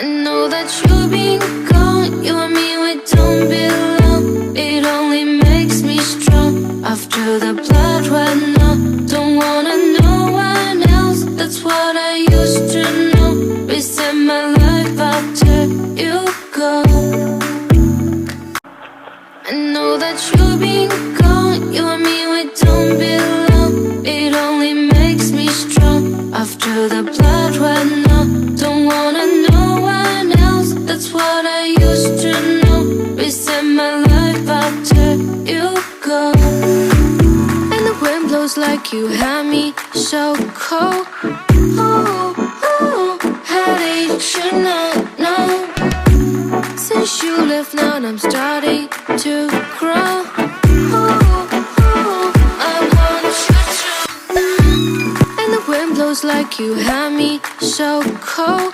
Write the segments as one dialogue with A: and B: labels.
A: I know that you've been gone, you and me, we don't belong. It only makes me strong after the blood ran out. Don't wanna know one else, that's what I used to know. Reset my life after you go. I know that you've been gone, you and me, we don't belong. It only makes me strong after the blood ran out. Don't wanna know one else, that's what I used to know. Reset my life after you go. And the wind blows like you had me so cold. Oh, oh, how did you know? Since you left now I'm starting to grow. Oh, oh, I want you to. And the wind blows like you had me so cold.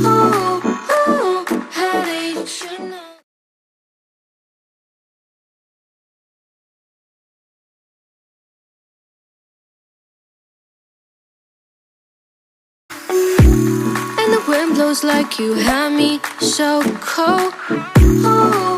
A: Oh, oh, how did you know? And the wind blows like you had me so cold. Oh,